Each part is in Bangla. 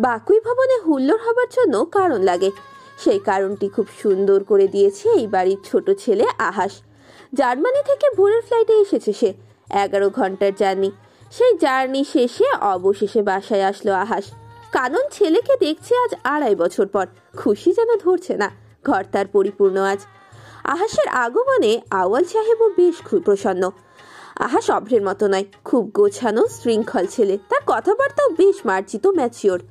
বাকুই ভবনে হুল্লোড় হবার জন্য কারণ লাগে। সেই কারণটি খুব সুন্দর করে দিয়েছে এই বাড়ির ছোট ছেলে আহাস। জার্মানি থেকে ভোরের ফ্লাইটে এসেছে সে। 11 ঘন্টার জার্নি। সেই জার্নি শেষে অবশেষে বাসায় আসলো আহাস। কানন ছেলেকে দেখছে আজ 2.5 বছর পর। খুশি যেন ধরছে না। ঘর তার পরিপূর্ণ আজ। আহাসের আগমনে আওয়াল সাহেবও বেশ খুব প্রসন্ন। আহাস অভ্রের মতো নয়, খুব গোছানো শৃঙ্খল ছেলে। তার কথাবার্তাও বেশ মার্জিত, ম্যাচিওর।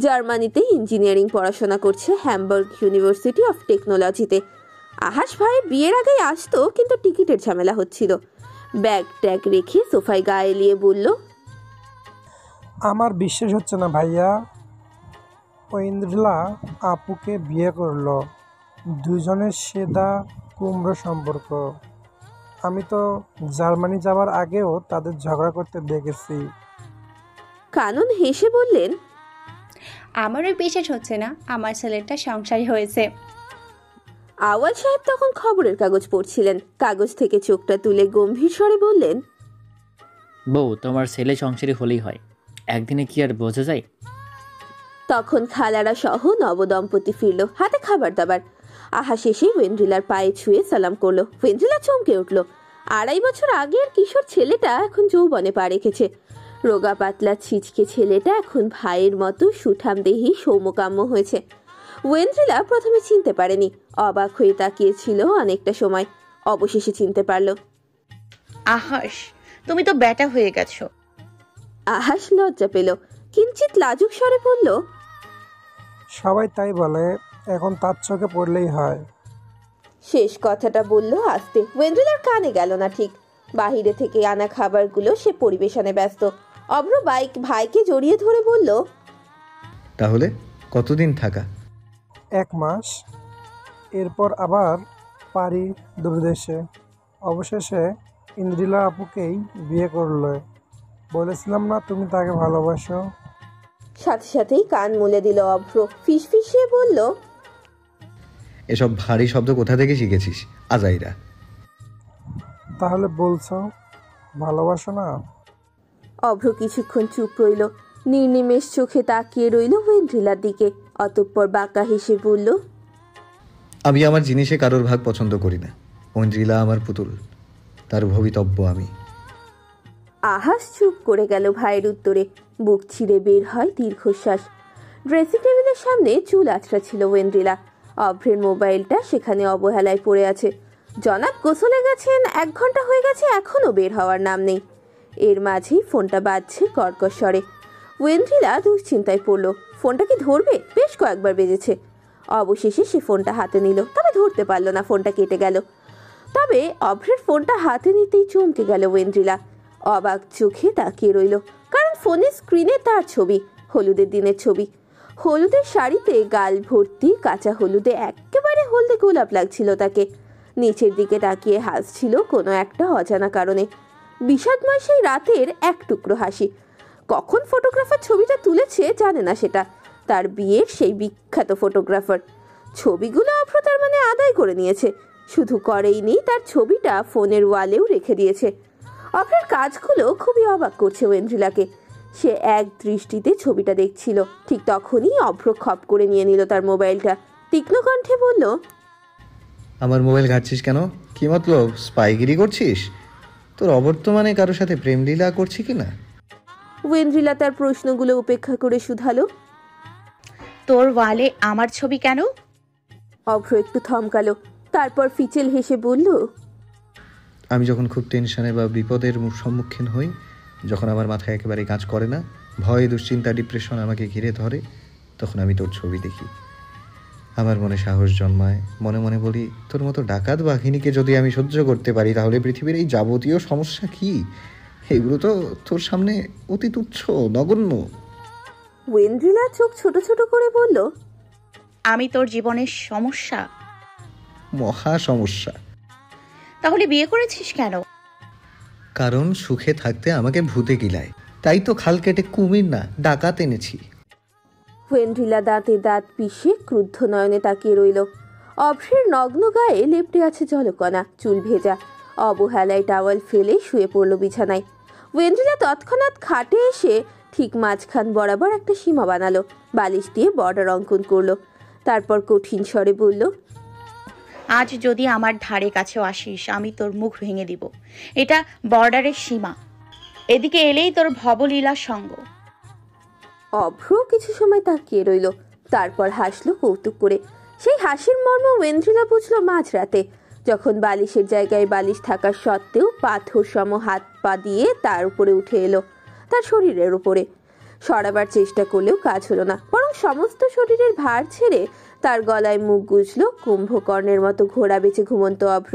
জার্মানিতে ইঞ্জিনিয়ারিং পড়াশোনা করছে হ্যামবার্গ ইউনিভার্সিটি অফ টেকনোলজিতে। আহাস ভাই বিয়ের আগেই আসতো, কিন্তু টিকিটের ঝামেলা হচ্ছিল। ব্যাগ ট্যাগ রেখে সোফায় গা এলিয়ে বলল, আমার বিশ্বাস হচ্ছে না ভাইয়া, ঐন্দ্রিলা আপুকে বিয়ে করলো। দুজনের সেদা কুমড়ো সম্পর্ক। আমি তো জার্মানি যাওয়ার আগেও তাদের ঝগড়া করতে দেখেছি। কানন হেসে বললেন, আমারও বিশ্বাস হচ্ছে না আমার ছেলেটা সংসারী হয়েছে। আওয়াল সাহেব তখন খবরের কাগজ পড়ছিলেন। কাগজ থেকে চোখটা তুলে গম্ভীর স্বরে বললেন, বউ, তোমার ছেলে সংসারী হলেই হয়, একদিনে কি আর বোঝা যায়? তখন খালারা সহ নবদম্পতি ফিরল, হাতে খাবার দাবার। আহাস এসে ওয়েন্ড্রিলার পায়ে ছুঁয়ে সালাম করলো। ওয়েন্ড্রিলা চমকে উঠল। 2.5 বছর আগের কিশোর ছেলেটা এখন যৌবনে পা রেখেছে। রোগা পাতলা ছিচকে ছেলেটা এখন ভাইয়ের মতো সুঠাম দেহি সৌমকাম্য হয়েছে। ওয়েন্ড্রিলা প্রথমে চিনতে পারেনি, অবাক হয়ে তাকিয়েছিল অনেকটা সময়। অবশেষে চিনতে পারল। আহাস, তুমি তো ব্যাটা হয়ে গেছো। আহাস লজ্জা পেল, কিঞ্চিত লাজুক স্বরে বলল, সবাই তাই বলে, এখন তার চোখে পড়লেই হয়। শেষ কথাটা বলল আস্তে। ওয়েন্ড্রিলার কানে গেল না ঠিক। বাহিরে থেকে আনা খাবারগুলো সে পরিবেশনে ব্যস্ত। অভ্র ভাইকে জড়িয়ে ধরে বলল, তাহলে কতদিন থাকা? 1 মাস, এরপর আবার পারি দূরদেশে। অবশেষে ইন্দ্রিলা আপুকেই বিয়ে করলে। বলেছিলাম না তুমি তাকে ভালোবাসো। সাথে সাথেই কান মুলে দিল অভ্র। ফিসফিসিয়ে বলল, এসব ভারী শব্দ কোথা থেকে শিখেছিস আজাইরা? তাহলে বলছো ভালোবাসো না? অভ্র কিছুক্ষণ চুপ রইল। নির্নিমেষ চোখে তাকিয়ে রইল ওয়েন্ড্রিলার দিকে। অতঃপর বাঁকা হেসে বলল, আমি আমার জিনিসে কারোর ভাগ পছন্দ করি না। ঐন্দ্রিলা আমার পুতুল, তার ভবিতব্য আমি। আহাস চুপ করে গেল ভাইয়ের উত্তরে। বুক ছিঁড়ে বের হয় দীর্ঘশ্বাস। ড্রেসিং টেবিলের সামনে চুল আছড়া ছিল ওয়েন্ড্রিলা। অভ্রের মোবাইলটা সেখানে অবহেলায় পড়ে আছে। জনাব গোসলে গেছেন, 1 ঘন্টা হয়ে গেছে, এখনো বের হওয়ার নাম নেই। এর মাঝেই ফোনটা বাজছে কর্কশ স্বরে। ওয়েন্ড্রিলা দুশ্চিন্তায় পড়ল। ফোনটা কি ধরবে? বেশ কয়েকবার বেজেছে। অবশেষে সে ফোনটা হাতে নিল, তবে ধরতে পারল না। ফোনটা কেটে গেল। তবে অভ্রের ফোনটা হাতে নিতেই চমকে গেল ওয়েন্ড্রিলা। অবাক চোখে তাকিয়ে রইল, কারণ ফোনের স্ক্রিনে তার ছবি, হলুদের দিনের ছবি। হলুদের শাড়িতে গাল ভর্তি কাঁচা হলুদে একেবারে হলদে গোলাপ লাগছিল তাকে। নিচের দিকে তাকিয়ে হাসছিল কোনো একটা অজানা কারণে। বিষাদময় সেই রাতের এক টুকরো হাসি। কখন ফটোগ্রাফার ছবিটা তুলেছে জানে না সেটা। তার বিয়ের সেই বিখ্যাত ফটোগ্রাফার। ছবিগুলো অভ্র তার মানে আদায় করে নিয়েছে। শুধু করেইনি, তার ছবিটা ফোনের ওয়ালেও রেখে দিয়েছে। অভ্রের কাজগুলো খুবই অবাক করছে ওয়েন্ড্রিলাকে। সে এক দৃষ্টিতে ছবিটা দেখছিল। ঠিক তখনই অভ্র খপ করে নিয়ে নিল তার মোবাইলটা। তীক্ষ্ণ কণ্ঠে বলল, আমার মোবাইল ঘাটছিস কেন? কি মতলব, স্পাইগিরি করছিস? তোর অবর্তমানে কারোর সাথে প্রেমলীলা করছি কি না? ওয়েন্ড্রিলা তার প্রশ্নগুলো উপেক্ষা করে শুধালো, তোর ওয়ালে আমার ছবি কেন? অভ্র একটু থমকালো, তারপর ফিচেল হেসে বলল, আমি যখন খুব টেনশনে বা বিপদের সম্মুখীন হই, যখন আমার মাথায় একেবারে কাজ করে না, ভয়, দুশ্চিন্তা, ডিপ্রেশন আমাকে ঘিরে ধরে, তখন আমি তোর ছবি দেখি। আমার মনে সাহস জন্মায়। মনে মনে বলি, তোর মতো ডাকাত বাহিনীকে যদি আমি সহ্য করতে পারি, তাহলে পৃথিবীর এই যাবতীয় সমস্যা কি? এগুলো তো তোর সামনে অতি তুচ্ছ, নগণ্য। ওয়েন্ড্রিলা চোখ ছোট ছোট করে বলল, আমি তোর জীবনের সমস্যা? মহা সমস্যা। তাহলে বিয়ে করেছিস কেন? কারণ সুখে থাকতে আমাকে ভূতে গিলায়, তাই তো খাল কেটে কুমির না ডাকাত এনেছি। ওয়েন্ড্রিলা দাঁতে দাঁত পিষে ক্রুদ্ধ নয়নে তাকিয়ে রইল। অভ্রের নগ্ন গায়ে লেপ্টে আছে জলকণা, চুল ভেজা। অবহেলায় টাওয়াল ফেলে শুয়ে পড়ল বিছানায়। ওয়েন্দ্রিলা তৎক্ষণাৎ খাটে এসে ঠিক মাঝখান বরাবর একটা সীমা বানালো, বালিশ দিয়ে বর্ডার অঙ্কন করলো। তারপর কঠিন স্বরে বলল, আজ যদি আমার ধারে কাছেও আসিস আমি তোর মুখ ভেঙে দিব। এটা বর্ডারের সীমা। এদিকে এলেই তোর ভবলীলার সঙ্গ। অভ্র কিছু সময় তাকিয়ে রইল, তারপর হাসলো কৌতুক করে। সেই হাসির মর্ম ওয়েন্দ্রিলা বুঝলো মাঝরাতে, যখন বালিশের জায়গায় বালিশ থাকা সত্ত্বেও পাথর সম হাত পা দিয়ে তার উপরে উঠে এলো, তার শরীরের উপরে। সরাবার চেষ্টা করলেও কাজ হলো না, বরং সমস্ত শরীরের ভার ছেড়ে তার গলায় মুখ গুজল কুম্ভকর্ণের মতো ঘোড়া বেঁচে ঘুমন্ত অভ্র।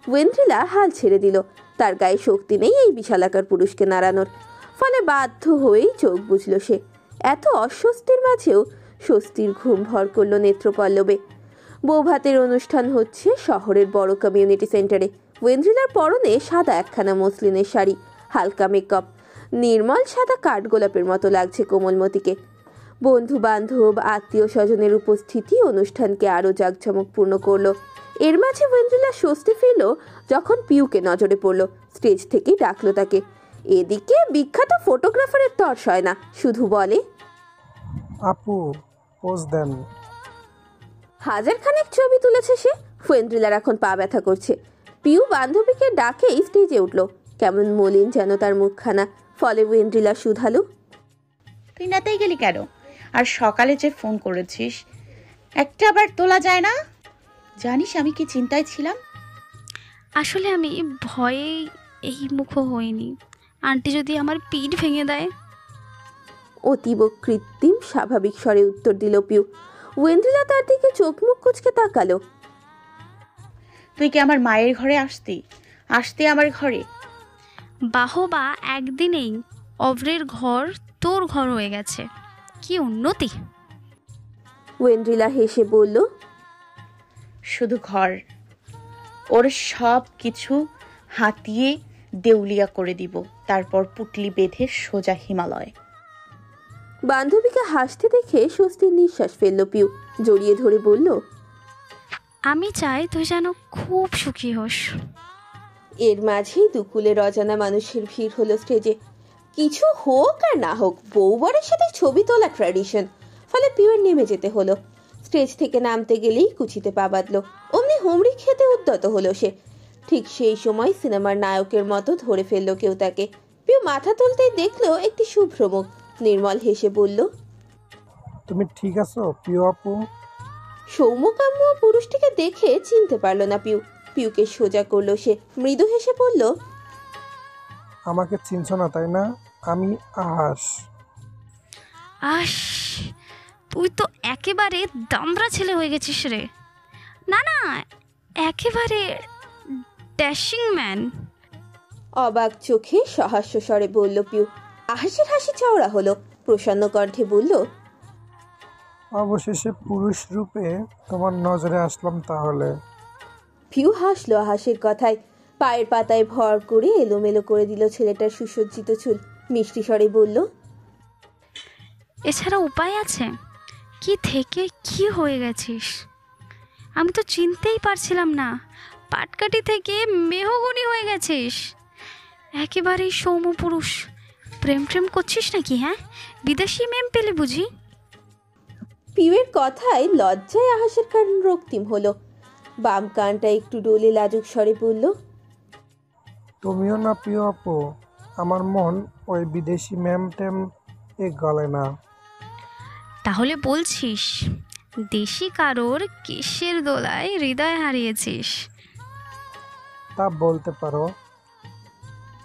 ওয়েন্দ্রিলা হাল ছেড়ে দিল, তার গায়ে শক্তি নেই এই বিশালাকার পুরুষকে নাড়ানোর। ফলে বাধ্য হয়েই চোখ বুঝল সে। এত অস্বস্তির মাঝেও স্বস্তির ঘুম ভর করল নেত্রপল্লবে। বৌভাতের অনুষ্ঠান হচ্ছে শহরের বড় কমিউনিটি সেন্টারে। ওয়েন্দ্রিলার পরনে সাদা একখানা মসলিনের শাড়ি, হালকা মেকআপ, নির্মল সাদা কাঠগোলাপের মতো লাগছে কোমলমতিকে। বন্ধু বান্ধব আত্মীয় স্বজনের উপস্থিতি অনুষ্ঠানকে আরও জাঁকজমকপূর্ণ করলো। এর মাঝে ওয়েন্দ্রিলা স্বস্তি ফিরল যখন পিউকে নজরে পড়ল। স্টেজ থেকে ডাকলো তাকে। এদিকে বিখ্যাত ফটোগ্রাফারের তর্স হয় না, শুধু বলে, আপু পোজ দেন। হাজারখানেক ছবি তুলেছে সে। ওয়েন্দ্রিলার এখন পা ব্যথা করছে। পিউ বান্ধবীকে ডাকেই স্টেজে উঠল। কেমন মলিন যেন তার মুখখানা। ফলে ওয়েন্দ্রিলা শুধালো, তুই নাতেই গেলি কেন? আর সকালে যে ফোন করেছিস একটা আবার তোলা যায় না? জানিস আমি কি চিন্তায় ছিলাম? আসলে আমি ভয়ে এই মুখ হইনি। আন্টি যদি আমার পিঠ ভেঙে দেয়। অতীব কৃত্রিম স্বাভাবিক স্বরে উত্তর দিল পিউ। ওয়েন্দ্রিলা তার দিকে চোখ মুখ কুচকে তাকালো। তুই কি আমার মায়ের ঘরে আসতে আমার ঘরে? বাহবা একদিনেই অভ্রের ঘর তোর ঘর হয়ে গেছে, কি উন্নতি। ওয়েন্দ্রিলা হেসে বলল, শুধু ঘর, ওর সব কিছু হাতিয়ে দেউলিয়া করে দিব, তারপর পুটলি বেঁধে সোজা হিমালয়। বান্ধবীকে হাসতে দেখে স্বস্তির নিঃশ্বাস ফেলল পিউ। জড়িয়ে ধরে বলল, আমি চাই তুই যেন খুব সুখী হোস। এর মাঝেই দুকুলের অজানা মানুষের ভিড় হলো স্টেজে। কিছু হোক আর না হোক, বউবরের সাথে ছবি তোলা ট্র্যাডিশন। ফলে পিউয়ের নেমে যেতে হলো। স্টেজ থেকে নামতে গেলেই কুচিতে পা বাঁধল। অমনি হুমড়ি খেতে উদ্যত হলো সে। ঠিক সেই সময় সিনেমার নায়কের মতো ধরে ফেললো কেউ তাকে। পিউ মাথা তুলতেই দেখলো একটি শুভ্র মুখ। নির্মল হেসে বলল, তুমি ঠিক আছো প্রিয় আপু? সৌম্যকাম্য পুরুষটিকে দেখে চিনতে পারল না পিউ। পিউকে সোজা করলো সে, মৃদু হেসে বলল, আমাকে চিনছ না তাই না? আমি আহাস। আস, তুই তো একেবারে দামড়া ছেলে হয়ে গেছিস রে। না না, একেবারে ড্যাশিং ম্যান। অবাক চোখে সহাস্য স্বরে বলল পিউ। আহাসের হাসি চওড়া হলো। প্রসন্ন কণ্ঠে বলল, অবশেষে পুরুষ রূপে তোমার নজরে আসলাম তাহলে। পিউ হাসলো আহাসের কথায়। পায়ের পাতায় ভর করে এলোমেলো করে দিল ছেলেটার সুসজ্জিত চুল। মিষ্টি স্বরে বলল, এছাড়া উপায় আছে? কি থেকে কি হয়ে গেছিস আমি তো চিনতেই পারছিলাম না। পাটকাঠি থেকে মেহগনি হয়ে গেছিস। একেবারেই সৌম্য পুরুষ। প্রেম করছিস নাকি? হ্যাঁ, বিদেশি মেম পেলে বুঝি? পিউয়ের কথায় লজ্জায় আহাসের কান রক্তিম হলো। বাম কানটা একটু ডোলে লাজুক স্বরে বলল, তুমিও না প্রিয় আপু? আমার মন ওই বিদেশি ম্যাম ট্যাম গলে না। তাহলে বলছিস দেশি কারোর কেশের দোলায় হৃদয় হারিয়েছিস? তা বলতে পারো।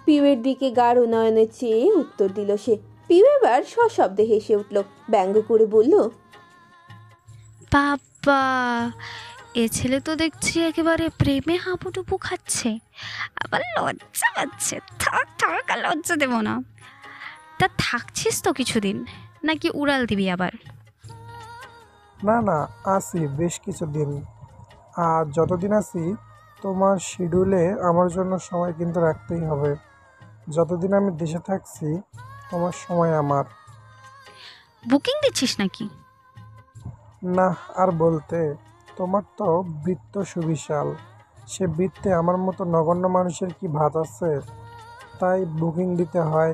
পিউয়ের দিকে গাঢ় নয়নে চেয়ে উত্তর দিল সে। পিউ এবার সশব্দে হেসে উঠল, ব্যঙ্গ করে বলল, বাবা, এ ছেলে তো দেখছি একেবারে প্রেমে হাবুডুবু খাচ্ছে, আবার লজ্জা পাচ্ছে। থাক থাক, আর লজ্জা দেব না। তা থাকছিস তো কিছুদিন, নাকি উড়াল দিবি আবার? না না, আসি বেশ কিছুদিন। আর যতদিন আসি তোমার শিডিউলে আমার জন্য সময় কিন্তু রাখতেই হবে। যতদিন আমি দেশে থাকছি তোমার সময় আমার। বুকিং দিচ্ছিস নাকি? না আর বলতে, তোমার তো বৃত্ত সুবিশাল। সে বৃত্তে আমার মতো নগণ্য মানুষের কি ভাত আছে? তাই বুকিং দিতে হয়।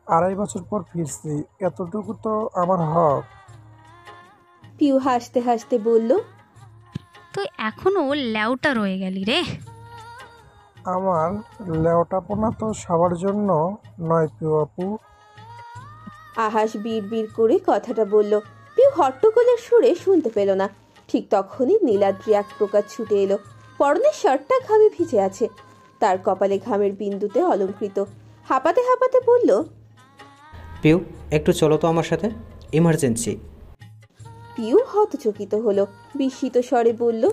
2.5 বছর পর ফিরছি, এতটুকু তো আমার হক। পিউ হাসতে হাসতে বলল, তুই এখনো ল্যাওটা রয়ে গেলি রে। আমার লেওটাপনা তো সবার জন্য নয় পিউ আপু। আহাস বিড় করে কথাটা বলল। পিউ হট্টগোলের সুরে শুনতে পেল না। ঠিক তখনই নীলাদ্রি এক প্রকার ছুটে এলো। পরনের শার্টটা ঘামে ভিজে আছে, তার কপালে ঘামের বিন্দুতে অলঙ্কৃত। হাঁপাতে হাঁপাতে বলল, পিউ, একটু চলো তো আমার সাথে, ইমার্জেন্সি। পিউ হতচকিত হলো, বিস্মিত স্বরে বলল,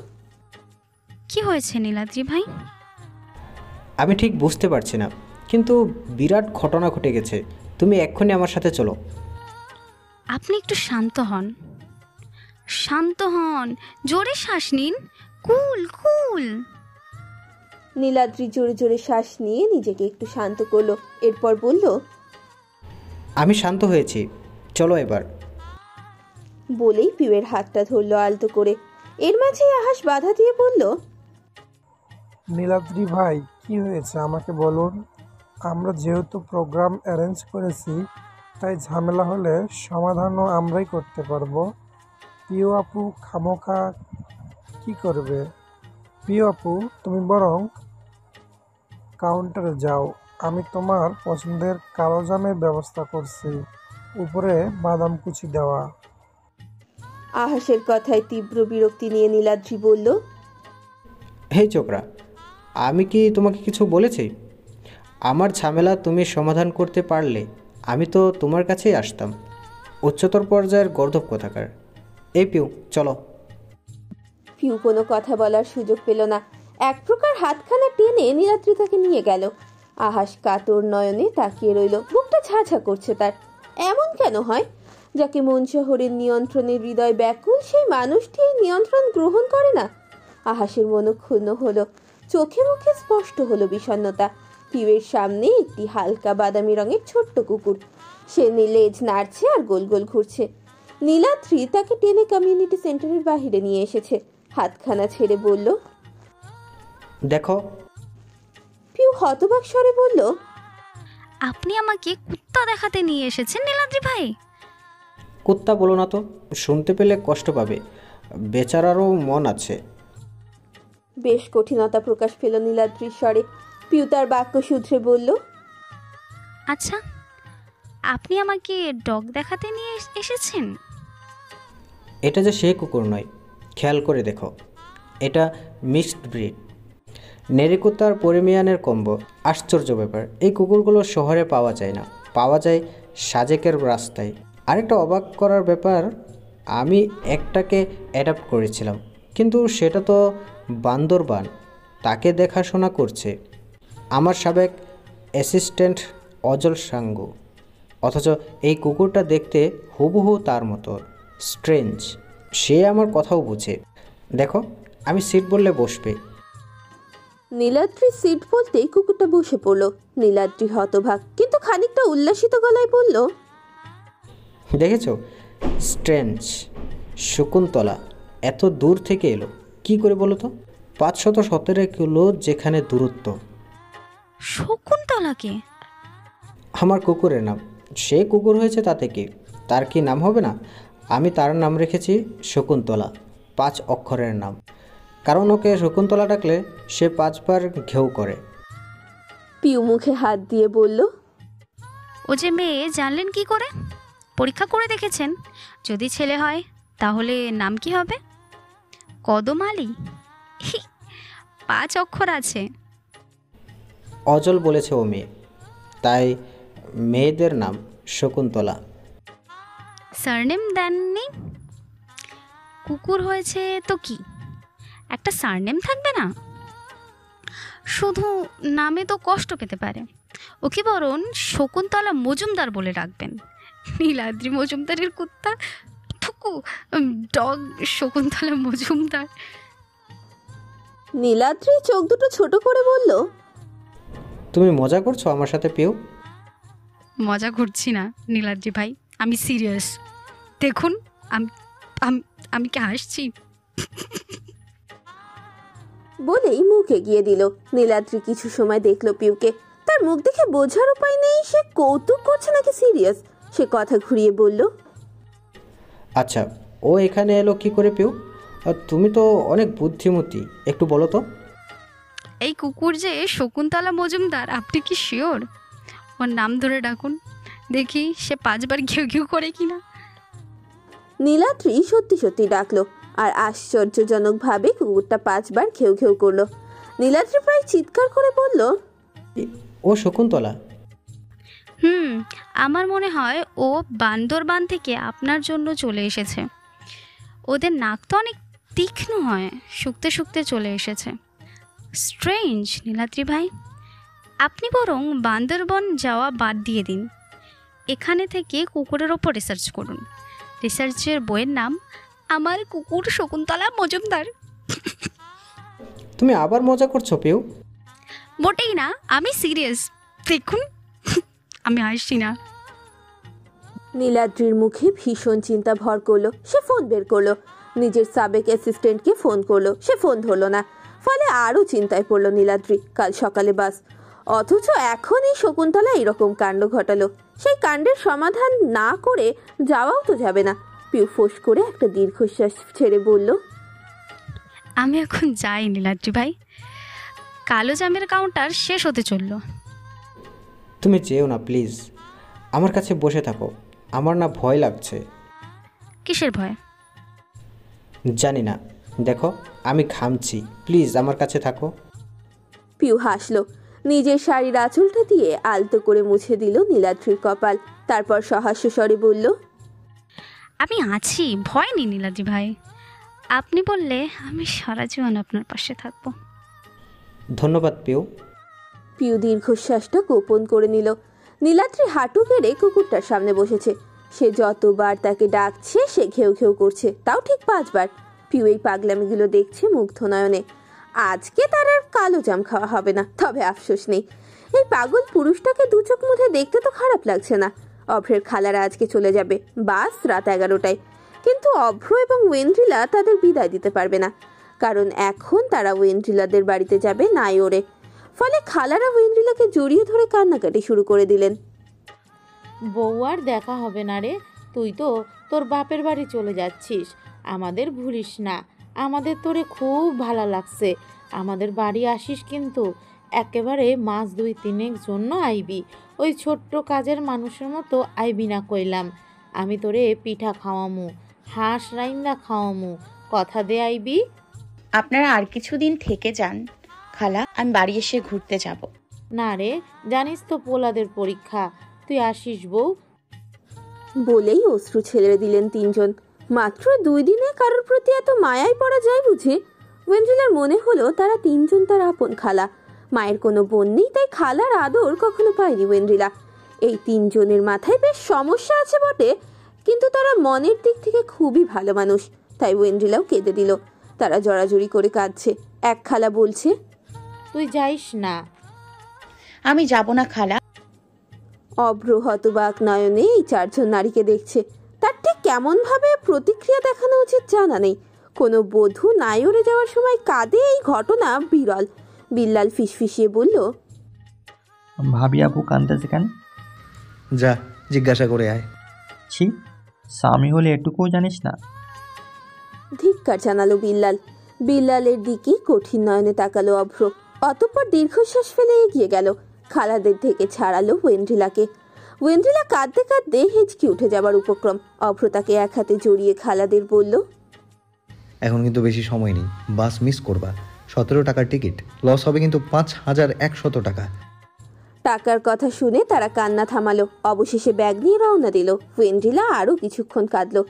কি হয়েছে নীলাদ্রি ভাই? আমি ঠিক বুঝতে পারছি না, কিন্তু বিরাট ঘটনা ঘটে গেছে। তুমি এক্ষুনি আমার সাথে চলো। আপনি একটু শান্ত হন, শান্ত হন, জোরে শ্বাস নিন। কুল কুল। নীলাদ্রি জোরে জোরে শ্বাস নিয়ে নিজেকে একটু শান্ত করলো। এরপর বলল, আমি শান্ত হয়েছি, চলো এবার। বলেই পিউয়ের হাতটা ধরলো আলতো করে। এর মাঝেই আহাস বাধা দিয়ে বলল, নীলাদ্রি ভাই, কি হয়েছে আমাকে বলুন। আমরা যেহেতু প্রোগ্রাম অ্যারেঞ্জ করেছি, তাই ঝামেলা হলে সমাধানও আমরাই করতে পারবো। পিউ আপু খামোখা কি করবে? পিউ আপু, তুমি বরং কাউন্টারে যাও, আমি তোমার পছন্দের কালো জামের ব্যবস্থা করছি, উপরে বাদাম কুচি দেওয়া। আহাসের কথায় তীব্র বিরক্তি নিয়ে নীলাদ্রি বলল, হে চোকরা, আমি কি তোমাকে কিছু বলেছি? আমার ঝামেলা তুমি সমাধান করতে পারলে আমি তো তোমার কাছেই আসতাম। উচ্চতর পর্যায়ের গর্দভ কোথাকার। এই পিউ, চলো। পিউ কোনো কথা বলার সুযোগ পেল না। এক প্রকার হাতখানা টেনে নীলাদ্রি তাকে নিয়ে গেল। আহাস কাতর নয়নে তাকিয়ে রইল। বুকটা ঝাঝা করছে তার। এমন কেন হয়? যাকে মন শহরের নিয়ন্ত্রণে হৃদয় ব্যাকুল, সেই মানুষটি নিয়ন্ত্রণ গ্রহণ করে না। আহাসের মনক্ষুণ্ণ হলো, চোখে মুখে স্পষ্ট হলো বিষণ্ণতা। পিউয়ের সামনে একটি হালকা বাদামি রঙের ছোট্ট কুকুর, সে লেজ নাড়ছে আর গোল গোল ঘুরছে। নীলাদ্রি তাকে টেনে কমিউনিটি সেন্টারের বাহিরে নিয়ে এসেছে। হাতখানা ছেড়ে বলল, দেখো। পিউ হতবাক স্বরে বলল, আপনি আমাকে কুত্তা দেখাতে নিয়ে এসেছেন নীলাদ্রি ভাই? কুত্তা বলো না তো, শুনতে পেলে কষ্ট পাবে, বেচারারও মন আছে। বেশ কঠিনতা প্রকাশ পেল নীলাদ্রির স্বরে। পিউ তার বাক্য সূত্রে বলল, আচ্ছা, আপনি আমাকে ডগ দেখাতে নিয়ে এসেছেন? এটা যে সে কুকুর নয়, খেয়াল করে দেখো, এটা মিক্সড ব্রিড, নেরিকুত্তার পরিমিয়ানের কম্বো। আশ্চর্য ব্যাপার, এই কুকুরগুলো শহরে পাওয়া যায় না, পাওয়া যায় সাজেকের রাস্তায়। আরেকটা অবাক করার ব্যাপার, আমি একটাকে অ্যাডাপ্ট করেছিলাম, কিন্তু সেটা তো বান্দরবান, তাকে দেখাশোনা করছে আমার সাবেক অ্যাসিস্ট্যান্ট অজল সাঙ্গু। অথচ এই কুকুরটা দেখতে হুবহু তার মতো স্ট্রেঞ্জ। সে আমার কথাও বুঝে। দেখো, আমি সিট বললে বসবে। নীলাদ্রি সিট বলতেই কুকুরটা বসে পড়ল। নীলাদ্রি হতভাগ, কিন্তু খানিকটা উল্লাসিত গলায় বলল, দেখেছো, স্ট্রেঞ্জ। শকুন্তলা এত দূর থেকে এলো কি করে বলো তো? 517 কিলো যেখানে দূরত্ব। শকুন্তলাকে? আমার কুকুরের নাম, সে কুকুর হয়েছে তাতে কি, তার কি নাম হবে না? আমি তার নাম রেখেছি শকুন্তলা, 5 অক্ষরের নাম, কারণ ওকে শকুন্তলা ডাকলে সে 5 বার ঘেউ করে। পিউ মুখে হাত দিয়ে বলল, ও যে মেয়ে জানলেন কি করে? পরীক্ষা করে দেখেছেন? যদি ছেলে হয় তাহলে নাম কি হবে? কদম আলী? 5 অক্ষর আছে। অজল বলেছে ও মেয়ে, তাই মেয়েদের নাম শকুন্তলা। সারনেম দেননি? কুকুর হয়েছে তো কি, একটা সারনেম থাকবে না? শুধু নামে তো কষ্ট পেতে পারে। ওকে বরং শকুন্তলা মজুমদার বলে ডাকবেন। নীলাদ্রি মজুমদারের কুত্তা, থুকু, ডগ শকুন্তলা মজুমদার। নীলাদ্রি চোখ দুটো ছোট করে বলল, তুমি মজা করছো আমার সাথে পিউ? মজা করছি না নীলাদ্রি ভাই, আমি সিরিয়াস। দেখুন, আমি কি হাসছি? বলেই মুখ এগিয়ে দিল। নীলাদ্রি কিছু সময় দেখলো পিউকে। তার ওয়েন্দ্রিলার মুখ দেখে বোঝার উপায় নেই সে কৌতুক করছে নাকি সিরিয়াস। সে কথা ঘুরিয়ে বলল, আচ্ছা, ও এখানে এলো কি করে পিউ? আর তুমি তো অনেক বুদ্ধিমতী, একটু বলো তো। এই কুকুর যে শকুন্তলা মজুমদার, আপনি কি শিওর? ওর নাম ধরে ডাকুন, দেখি সে 5 বার ঘেউ ঘেউ করে কিনা। নীলাদ্রি সত্যি সত্যি ডাকলো, আর আশ্চর্যজনকভাবে কুকুরটা 5 বার ঘেউ ঘেউ করলো। নীলাদ্রি প্রায় চিৎকার করে বলল, ও শকুন্তলা। আমার মনে হয় ও বান্দরবান থেকে আপনার জন্য চলে এসেছে। ওদের নাক তো অনেক তীক্ষ্ণ হয়, শুকতে শুকতে চলে এসেছে। স্ট্রেঞ্জ নীলাদ্রি ভাই, আপনি বরং বান্দরবন যাওয়া বাদ দিয়ে দিন, এখানে থেকে কুকুরের ওপর রিসার্চ করুন। রিসার্চের বইয়ের নাম আমার কুকুর শকুন্তলা মজুমদার। তুমি আবার মজা করছো পিউ? মোটেই না, আমি সিরিয়াস, দেখুন আমি হাসছি না। নীলাদ্রির মুখে ভীষণ চিন্তা ভর করলো। সে ফোন বের করলো, নিজের সাবেক অ্যাসিস্ট্যান্টকে ফোন করলো, সে ফোন ধরলো না। ফলে আরও চিন্তায় পড়লো নীলাদ্রি। কাল সকালে বাস, অথচ এখন এই শকুন্তলা এরকম কাণ্ড ঘটালো। সেই কাণ্ডের সমাধান না করে যাওয়াও তো যাবে না। পিউ ফোঁস করে একটা দীর্ঘশ্বাস ছেড়ে বলল, আমি এখন যাই নীলাদ্রি ভাই, কালো জামের কাউন্টার শেষ হতে চললো। তুমি যেও না প্লিজ, আমার কাছে বসে থাকো, আমার না ভয় লাগছে। কিসের ভয়? জানি না, দেখো আমি ঘামছি, প্লিজ আমার কাছে থাকো। পিউ হাসলো, নিজের শাড়ির আঁচলটা দিয়ে আলতো করে মুছে দিল নীলাদ্রির কপাল। তারপর সহাস্য স্বরে বলল, আমি আছি, ভয় নেই নীলাদ্রি ভাই, আপনি বললে আমি সারা জীবন আপনার পাশে থাকবো। ধন্যবাদ পিউ। পিউ দীর্ঘশ্বাসটা গোপন করে নিল। নীলাদ্রি হাঁটু গেড়ে কুকুরটার সামনে বসেছে। সে যতবার তাকে ডাকছে সে ঘেউ ঘেউ করছে, তাও ঠিক 5 বার। পিউ এই পাগলামিগুলো দেখছে মুগ্ধ নয়নে। আজকে তার আর কালো জাম খাওয়া হবে না, তবে আফসোস নেই, এই পাগল পুরুষটাকে 2 চোখ মুখে দেখতে তো খারাপ লাগছে না। অভ্রের খালারা আজকে চলে যাবে, বাস রাত 11টায়। কিন্তু অভ্র এবং ওয়েন্দ্রিলা তাদের বিদায় দিতে পারবে না, কারণ এখন তারা ওয়েন্দ্রিলাদের বাড়িতে যাবে নাইওরে। ফলে খালারা ওয়েন্দ্রিলাকে জড়িয়ে ধরে কান্নাকাটি শুরু করে দিলেন। বউ আর দেখা হবে না রে, তুই তো তোর বাপের বাড়ি চলে যাচ্ছিস, আমাদের ভুলিস না। আমাদের তোরে খুব ভালো লাগছে, আমাদের বাড়ি আসিস কিন্তু একেবারে মাস 2-3 জন্য আইবি, ওই ছোট্ট কাজের মানুষের মতো আইবি না কইলাম। আমি তোরে পিঠা খাওয়ামু, হাঁস রাইন্দা খাওয়ামু, কথা দে আইবি। আপনারা আর কিছুদিন থেকে যান খালা, আমি বাড়ি এসে ঘুরতে যাব। না রে, জানিস তো পোলাদের পরীক্ষা, তুই আসিস বউ। বলেই অশ্রু ছেড়ে দিলেন 3 জন। মাত্র 2 দিনে কারোর প্রতি এত মায়ায় পড়া যায় বুঝি? ওয়েন্দ্রিলার মনে হলো তারা 3 জন তার আপন খালা। মায়ের কোনো বোন নেই, তাই খালার আদর কখনো পায়নি ওয়েন্দ্রিলা। এই 3 জনের মাথায় বেশ সমস্যা আছে বটে, কিন্তু তারা মনের দিক থেকে খুবই ভালো মানুষ। তাই ওয়েন্দ্রিলাও কেঁদে দিল। তারা জড়াজড়ি করে কাঁদছে। এক খালা বলছে, তুই যাইস না। আমি যাব না খালা। অভ্র হতবাক নয়নে এই 4 জন নারীকে দেখছে। তার ঠিক কেমন ভাবে প্রতিক্রিয়া দেখানো উচিত জানা নেই। কোনো বধূ নাইওরে যাওয়ার সময় কাঁদে, এই ঘটনা বিরল। বিল্লাল ফিসফিসিয়ে বলল, ভাবি আপু কাঁদতেছে কেন? যা জিজ্ঞাসা করে আয়। ছি, স্বামী হলে এটুকুও জানিস না? ধিক্কার জানালো বিল্লাল। বিল্লালের দিকে কঠিন নয়নে তাকালো অভ্র। অতঃপর দীর্ঘশ্বাস ফেলে এগিয়ে গেল। খালাদের থেকে ছাড়ালো ওয়েন্দ্রিলাকে। ওয়েন্দ্রিলা কাঁদতে কাঁদতে হেঁচকি উঠে যাবার উপক্রম। অভ্র তাকে এক হাতে জড়িয়ে খালাদের বলল, এখন কিন্তু বেশি সময় নেই, বাস মিস করবা। 17 টাকার টিকিট, লস হবে কিন্তু 5100 টাকা। টাকার কথা শুনে তারা কান্না থামালো। অবশেষে ব্যাগ নিয়ে রওনা দিল। ওয়েন্দ্রিলা আরও কিছুক্ষণ কাঁদলো।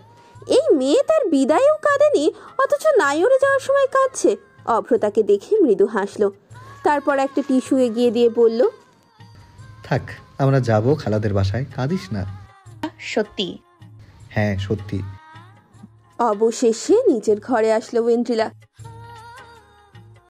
এই মেয়ে তার বিদায়েও কাঁদেনি, অথচ নাইওরে যাওয়ার সময় কাঁদছে। অভ্র তাকে দেখে মৃদু হাসলো। তারপর একটা টিস্যু এগিয়ে দিয়ে বলল, থাক, আমরা যাব খালাদের বাসায়, কাঁদিস না। সত্যি? হ্যাঁ সত্যি। অবশেষে নিজের ঘরে আসলো ওয়েন্দ্রিলা।